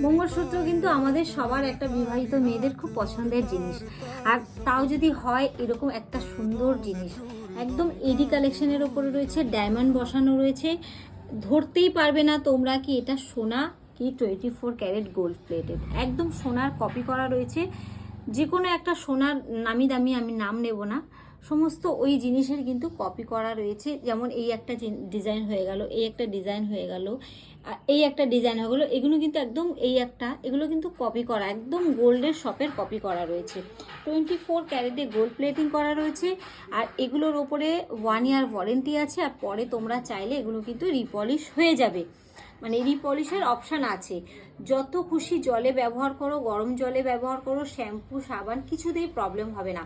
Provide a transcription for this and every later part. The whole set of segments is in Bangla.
মঙ্গলসূত্র কিন্তু আমাদের সবার একটা বিবাহিত মেয়েদের খুব পছন্দের জিনিস, আর তাও যদি হয় এরকম একটা সুন্দর জিনিস। একদম এডি কালেকশনের ওপরে রয়েছে, ডায়মন্ড বসানো রয়েছে, ধরতেই পারবে না তোমরা কি এটা সোনা কি 24 ক্যারেট গোল্ড প্লেটেড। একদম সোনার কপি করা রয়েছে। যে কোনো একটা সোনার নামি দামি আমি নাম নেব না, সমস্ত ওই জিনিসের কিন্তু কপি করা রয়েছে। যেমন এই একটা ডিজাইন হয়ে গেল, এই একটা ডিজাইন হয়ে গেল, এই একটা ডিজাইন হয়ে গেলো, এগুলো কিন্তু একদম এই একটা, এগুলো কিন্তু কপি করা, একদম গোল্ডের শপের কপি করা রয়েছে। 24 ক্যারেটে গোল্ড প্লেটিং করা রয়েছে। আর এগুলোর ওপরে 1 ইয়ার ওয়ারেন্টি আছে। আর পরে তোমরা চাইলে এগুলো কিন্তু রিপলিশ হয়ে যাবে, মানে রিপলিশের অপশান আছে। যত খুশি জলে ব্যবহার করো, গরম জলে ব্যবহার করো, শ্যাম্পু সাবান কিছুতেই প্রবলেম হবে না।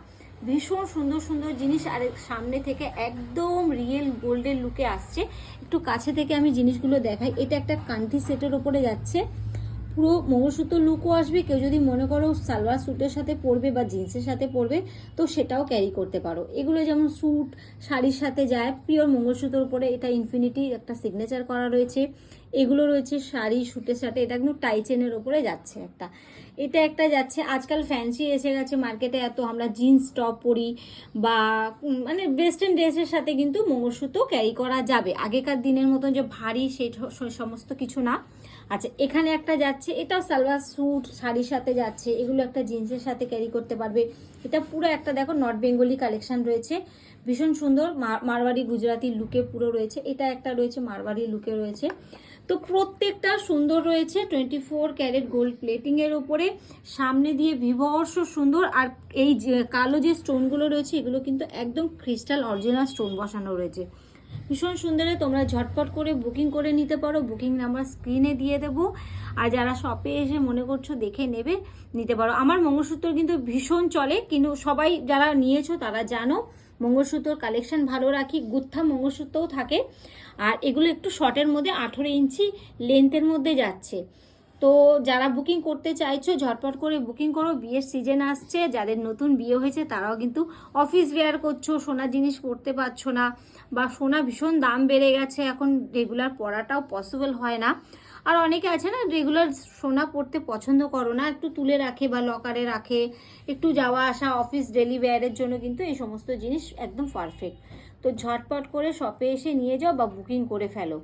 ভীষণ সুন্দর সুন্দর জিনিস, আর সামনে থেকে একদম রিয়েল গোল্ডের লুকে আসছে। একটু কাছে থেকে আমি জিনিসগুলো দেখাই। এটা একটা কান্তি সেটের ওপরে যাচ্ছে, পুরো মঙ্গলসূত্র লুকও আসবে। কেউ যদি মনে করো সালোয়ার স্যুটের সাথে পরবে বা জিন্সের সাথে পরবে, তো সেটাও ক্যারি করতে পারো। এগুলো যেমন স্যুট শাড়ির সাথে যায়, পিওর মঙ্গলসূত্রের উপরে এটা ইনফিনিটি একটা সিগনেচার করা রয়েছে। এগুলো রয়েছে শাড়ি স্যুটের সাথে, এটা একদম টাই চেনের ওপরে যাচ্ছে একটা। এটা একটা যাচ্ছে, আজকাল ফ্যান্সি এসে গেছে মার্কেটে, এত আমরা জিন্স টপ পরি বা মানে ওয়েস্টার্ন ড্রেসের সাথে কিন্তু মঙ্গলসূত্র ক্যারি করা যাবে। আগেকার দিনের মতন যে ভারী সেই সমস্ত কিছু না। আচ্ছা, এখানে একটা যাচ্ছে, এটাও সালোয়ার স্যুট শাড়ির সাথে যাচ্ছে। এগুলো একটা জিন্সের সাথে ক্যারি করতে পারবে। এটা পুরো একটা দেখো নর্থ বেঙ্গলি কালেকশন রয়েছে, ভীষণ সুন্দর মারওয়াড়ি গুজরাটি লুকে পুরো রয়েছে। এটা একটা রয়েছে মারওয়াড়ি লুকে রয়েছে। তো প্রত্যেকটা সুন্দর রয়েছে 24 ক্যারেট গোল্ড প্লেটিং এর উপরে, সামনে দিয়ে বিভৎস সুন্দর। আর এই যে কালো যে স্টোনগুলো রয়েছে এগুলো কিন্তু একদম ক্রিস্টাল অরিজিনাল স্টোন বসানো রয়েছে, ভীষণ সুন্দর। তোমরা ঝটপট করে বুকিং করে নিতে পারো, বুকিং নাম্বার স্ক্রিনে দিয়ে দেবো। আর যারা শপে এসে মনে করছো দেখে নেবে, নিতে পারো। আমার মঙ্গলসূত্র কিন্তু ভীষণ চলে, কিন্তু সবাই যারা নিয়েছো তারা জানো মঙ্গলসূত্রর কালেকশন ভালো রাখি, গুত্থা মঙ্গলসূত্রও থাকে। আর এগুলো একটু শর্টের মধ্যে 18 ইঞ্চি লেন্থের মধ্যে যাচ্ছে। তো যারা বুকিং করতে চাইছো ঝটপট করে বুকিং করো, বিয়ের সিজন আসছে। যাদের নতুন বিয়ে হয়েছে তারাও কিন্তু অফিস ওয়্যার করছো, সোনার জিনিস পরতে পারছো না, বা সোনা ভীষণ দাম বেড়ে গেছে, এখন রেগুলার পরাটাও পসিবল হয় না। আর অনেকে আছে না রেগুলার সোনা পরতে পছন্দ করো না, একটু তুলে রাখে বা লকারে রাখে, একটু যাওয়া আসা অফিস ডেলি ওয়্যারের জন্য কিন্তু এই সমস্ত জিনিস একদম পারফেক্ট। তো ঝটপট করে শপে এসে নিয়ে যাও বা বুকিং করে ফেলো।